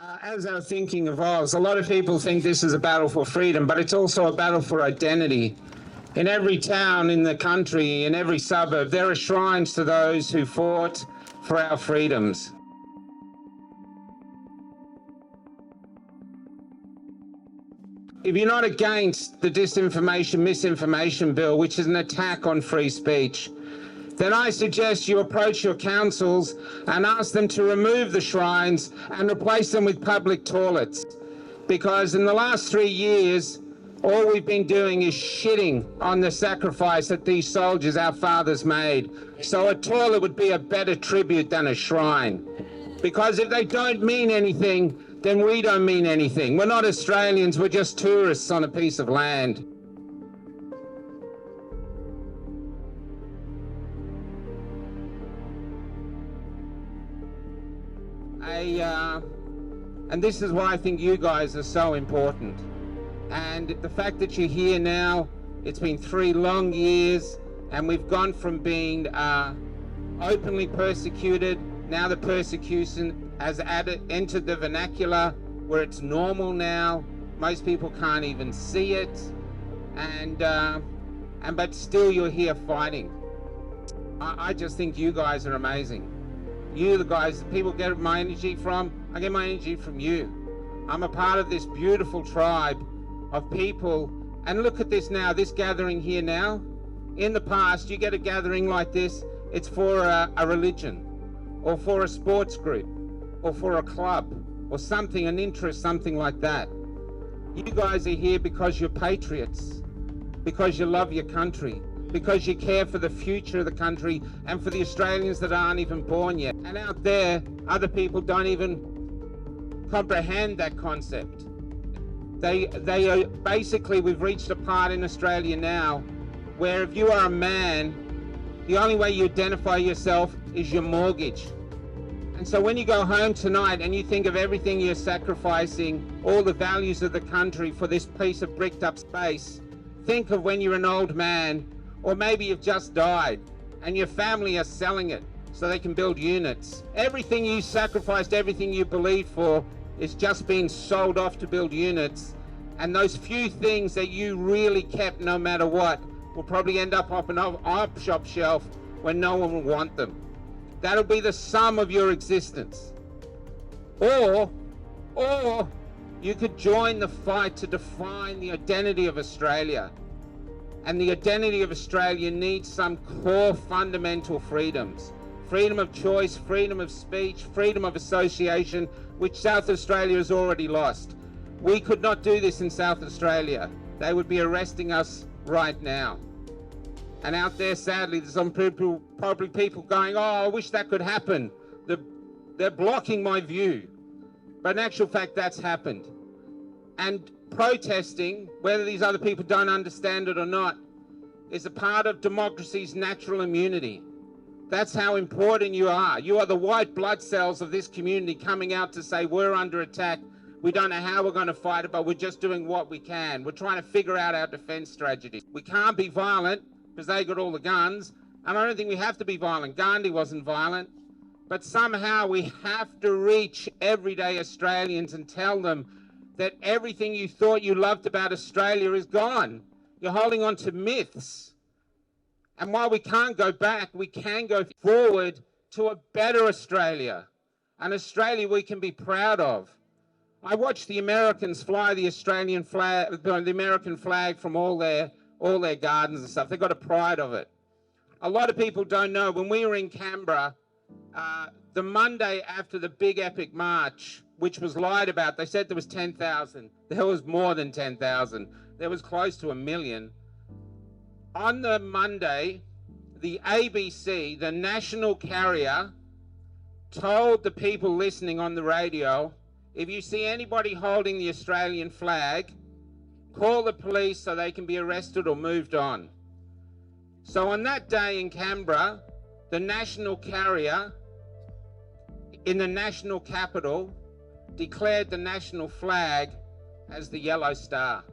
As our thinking evolves, a lot of people think this is a battle for freedom, but it's also a battle for identity. In every town in the country, in every suburb, there are shrines to those who fought for our freedoms. If you're not against the disinformation, misinformation bill, which is an attack on free speech, then I suggest you approach your councils and ask them to remove the shrines and replace them with public toilets. Because in the last 3 years, all we've been doing is shitting on the sacrifice that these soldiers, our fathers, made. So a toilet would be a better tribute than a shrine. Because if they don't mean anything, then we don't mean anything. We're not Australians, we're just tourists on a piece of land. And this is why I think you guys are so important. And the fact that you're here now, it's been 3 long years, and we've gone from being openly persecuted, now the persecution has entered the vernacular where it's normal now. Most people can't even see it, but still you're here fighting. I just think you guys are amazing. You, the guys that people get my energy from, I get my energy from you. I'm a part of this beautiful tribe of people. And look at this now, this gathering here now. In the past, you get a gathering like this, it's for a religion, or for a sports group, or for a club, or something, an interest, something like that. You guys are here because you're patriots, because you love your country, because you care for the future of the country and for the Australians that aren't even born yet. And out there, other people don't even comprehend that concept. They are basically, we've reached a part in Australia now where if you are a man, the only way you identify yourself is your mortgage. And so when you go home tonight and you think of everything you're sacrificing, all the values of the country for this piece of bricked up space, think of when you're an old man, or maybe you've just died and your family are selling it so they can build units. Everything you sacrificed, everything you believed for is just being sold off to build units. And those few things that you really kept no matter what will probably end up on an op shop shelf when no one will want them. That'll be the sum of your existence. Or you could join the fight to define the identity of Australia. And the identity of Australia needs some core fundamental freedoms. Freedom of choice, freedom of speech, freedom of association, which South Australia has already lost. We could not do this in South Australia. They would be arresting us right now. And out there, sadly, there's some people, probably people going, oh, I wish that could happen. They're blocking my view. But in actual fact, that's happened. And protesting, whether these other people don't understand it or not, is a part of democracy's natural immunity. That's how important you are. You are the white blood cells of this community coming out to say, we're under attack. We don't know how we're going to fight it, but we're just doing what we can. We're trying to figure out our defense strategy. We can't be violent because they got all the guns. And I don't think we have to be violent. Gandhi wasn't violent. But somehow we have to reach everyday Australians and tell them that everything you thought you loved about Australia is gone. You're holding on to myths. And while we can't go back, we can go forward to a better Australia, an Australia we can be proud of. I watched the Americans fly the Australian flag, the American flag from all their gardens and stuff. They've got a pride of it. A lot of people don't know, when we were in Canberra, the Monday after the big epic march, which was lied about, they said there was 10,000. There was more than 10,000. There was close to 1 million. On the Monday, the ABC, the national carrier, told the people listening on the radio, if you see anybody holding the Australian flag, call the police so they can be arrested or moved on. So on that day in Canberra, the national carrier in the national capital declared the national flag as the yellow star.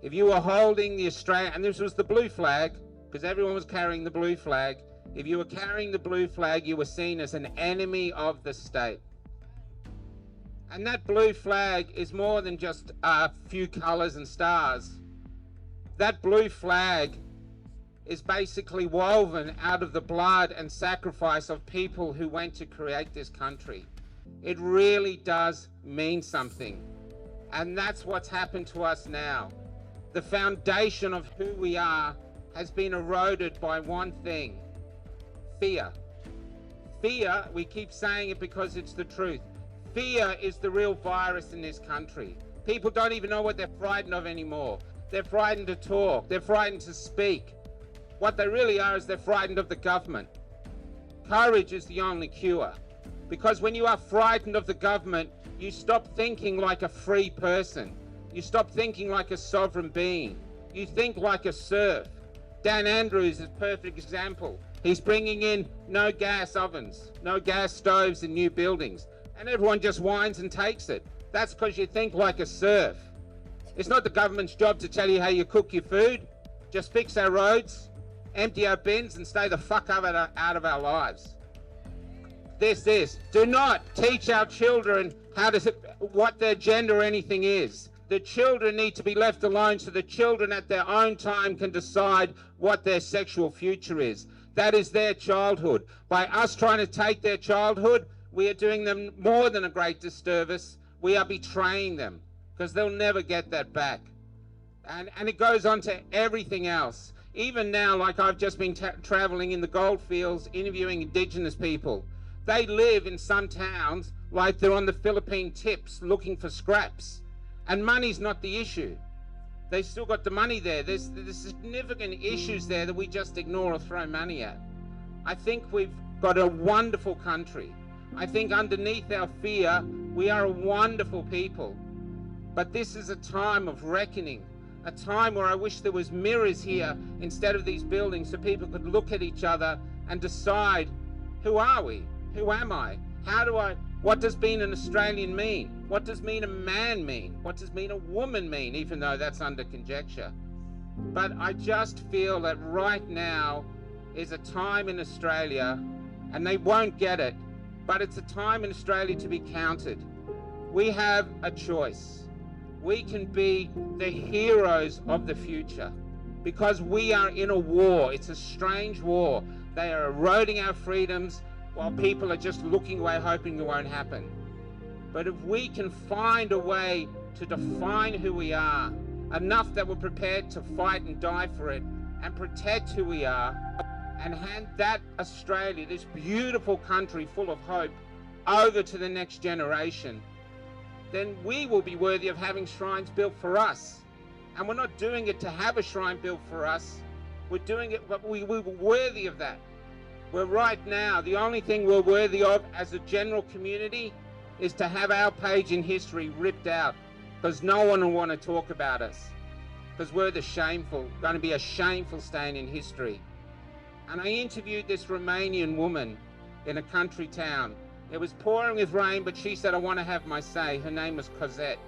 If you were holding the Australian, and this was the blue flag, because everyone was carrying the blue flag, if you were carrying the blue flag, you were seen as an enemy of the state. And that blue flag is more than just a few colours and stars. That blue flag is basically woven out of the blood and sacrifice of people who went to create this country. It really does mean something. And that's what's happened to us now. The foundation of who we are has been eroded by one thing: fear. Fear, we keep saying it because it's the truth. Fear is the real virus in this country. People don't even know what they're frightened of anymore. They're frightened to talk. They're frightened to speak. What they really are is they're frightened of the government. Courage is the only cure. Because when you are frightened of the government, you stop thinking like a free person. You stop thinking like a sovereign being. You think like a serf. Dan Andrews is a perfect example. He's bringing in no gas ovens, no gas stoves in new buildings. And everyone just whines and takes it. That's because you think like a serf. It's not the government's job to tell you how you cook your food. Just fix our roads, empty our bins, and stay the fuck out of our lives. Do not teach our children what their gender or anything is. The children need to be left alone so the children at their own time can decide what their sexual future is. That is their childhood. By us trying to take their childhood, we are doing them more than a great disservice. We are betraying them, because they'll never get that back. And it goes on to everything else. Even now, like I've just been traveling in the goldfields, interviewing Indigenous people. They live in some towns like they're on the Philippine tips looking for scraps. And money's not the issue. They've still got the money there. There's significant issues there that we just ignore or throw money at. I think we've got a wonderful country. I think underneath our fear, we are a wonderful people. But this is a time of reckoning, a time where I wish there was mirrors here instead of these buildings so people could look at each other and decide, who are we? Who am I? What does being an Australian mean? What does being a man mean? What does being a woman mean, even though that's under conjecture? But I just feel that right now is a time in Australia, and they won't get it, but it's a time in Australia to be counted. We have a choice. We can be the heroes of the future because we are in a war. It's a strange war. They are eroding our freedoms while people are just looking away, hoping it won't happen. But if we can find a way to define who we are, enough that we're prepared to fight and die for it and protect who we are, and hand that Australia, this beautiful country full of hope, over to the next generation, then we will be worthy of having shrines built for us. And we're not doing it to have a shrine built for us. We're doing it, but we were worthy of that. We're right now, the only thing we're worthy of as a general community is to have our page in history ripped out, because no one will want to talk about us, because we're going to be a shameful stain in history. And I interviewed this Romanian woman in a country town. It was pouring with rain, but she said, I want to have my say. Her name was Cosette.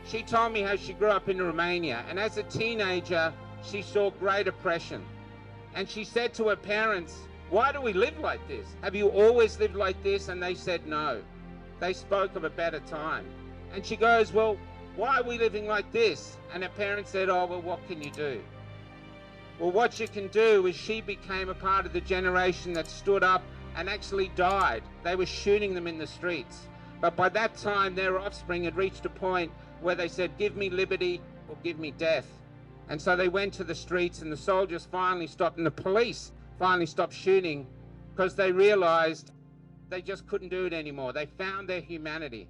She told me how she grew up in Romania, and as a teenager, she saw great oppression. And she said to her parents, why do we live like this? Have you always lived like this? And they said no. They spoke of a better time. And she goes, well, why are we living like this? And her parents said, oh, well, what can you do? Well, what you can do is she became a part of the generation that stood up and actually died. They were shooting them in the streets. But by that time, their offspring had reached a point where they said, give me liberty or give me death. And so they went to the streets, and the soldiers finally stopped, and the police finally stopped shooting, because they realized they just couldn't do it anymore. They found their humanity,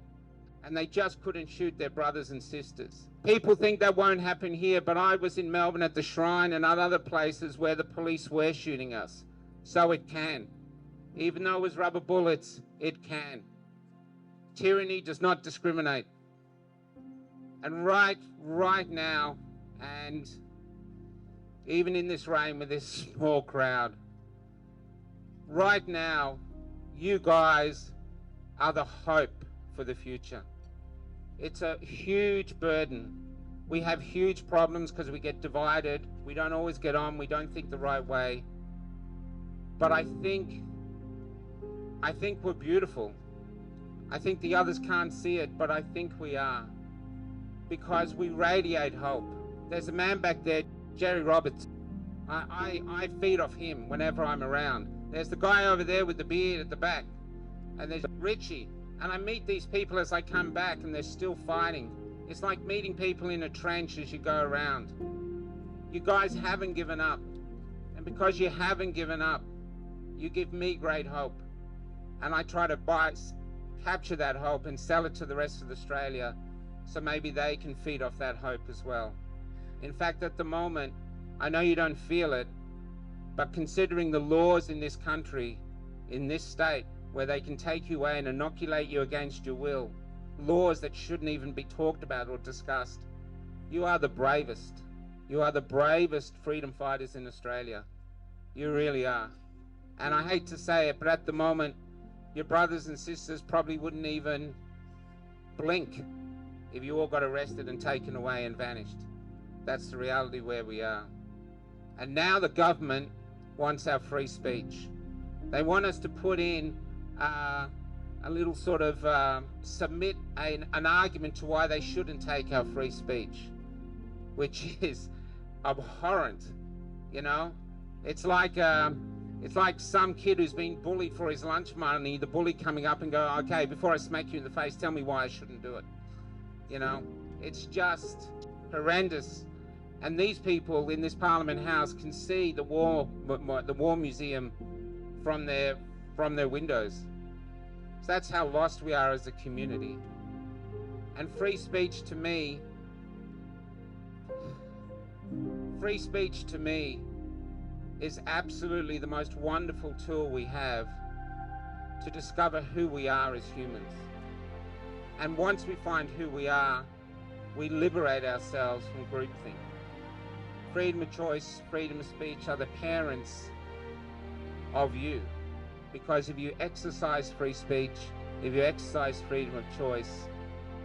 and they just couldn't shoot their brothers and sisters. People think that won't happen here, but I was in Melbourne at the Shrine and at other places where the police were shooting us. So it can. Even though it was rubber bullets, it can. Tyranny does not discriminate. And right now, and even in this rain with this small crowd, right now, you guys are the hope for the future. It's a huge burden. We have huge problems because we get divided. We don't always get on. We don't think the right way. But I think we're beautiful. I think the others can't see it, but I think we are, because we radiate hope. There's a man back there, Jerry Roberts. I feed off him whenever I'm around. There's the guy over there with the beard at the back, and there's Richie. And I meet these people as I come back, and they're still fighting. It's like meeting people in a trench as you go around. You guys haven't given up. And because you haven't given up, you give me great hope. And I try to capture that hope and sell it to the rest of Australia, so maybe they can feed off that hope as well. In fact, at the moment, I know you don't feel it, but considering the laws in this country, in this state, where they can take you away and inoculate you against your will, laws that shouldn't even be talked about or discussed, you are the bravest. You are the bravest freedom fighters in Australia. You really are. And I hate to say it, but at the moment, your brothers and sisters probably wouldn't even blink if you all got arrested and taken away and vanished. That's the reality where we are. And now the government wants our free speech. They want us to put in a little sort of submit an argument to why they shouldn't take our free speech, which is abhorrent. You know, it's like some kid who's been bullied for his lunch money, the bully coming up and go, okay, before I smack you in the face, tell me why I shouldn't do it. You know, it's just horrendous. And these people in this Parliament House can see the war museum from their windows. So that's how lost we are as a community. And free speech to me is absolutely the most wonderful tool we have to discover who we are as humans. And once we find who we are, we liberate ourselves from groupthink. Freedom of choice, freedom of speech are the parents of you. Because if you exercise free speech, if you exercise freedom of choice,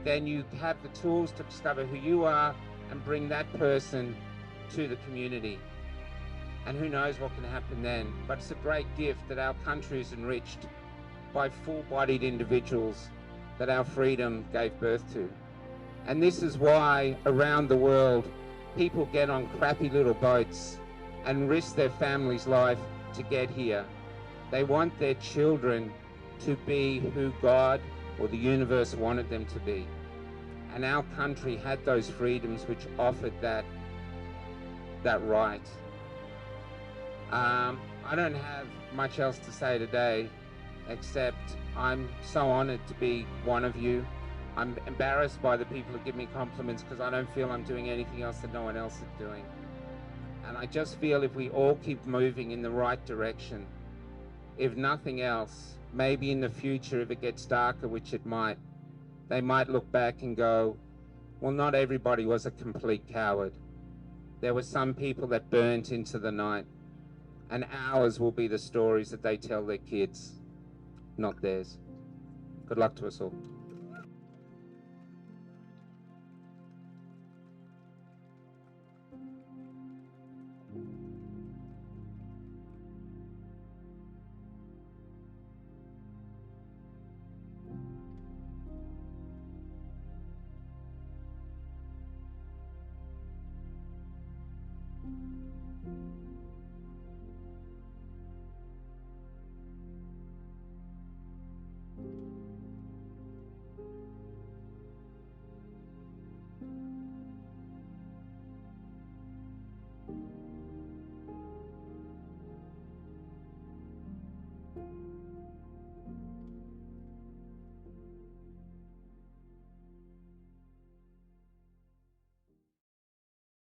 then you have the tools to discover who you are and bring that person to the community. And who knows what can happen then. But it's a great gift that our country is enriched by full-bodied individuals that our freedom gave birth to. And this is why around the world people get on crappy little boats and risk their family's life to get here. They want their children to be who God or the universe wanted them to be. And our country had those freedoms which offered that right. I don't have much else to say today, except I'm so honored to be one of you. I'm embarrassed by the people who give me compliments because I don't feel I'm doing anything else that no one else is doing. And I just feel if we all keep moving in the right direction, if nothing else, maybe in the future, if it gets darker, which it might, they might look back and go, well, not everybody was a complete coward. There were some people that burnt into the night, and ours will be the stories that they tell their kids, not theirs. Good luck to us all.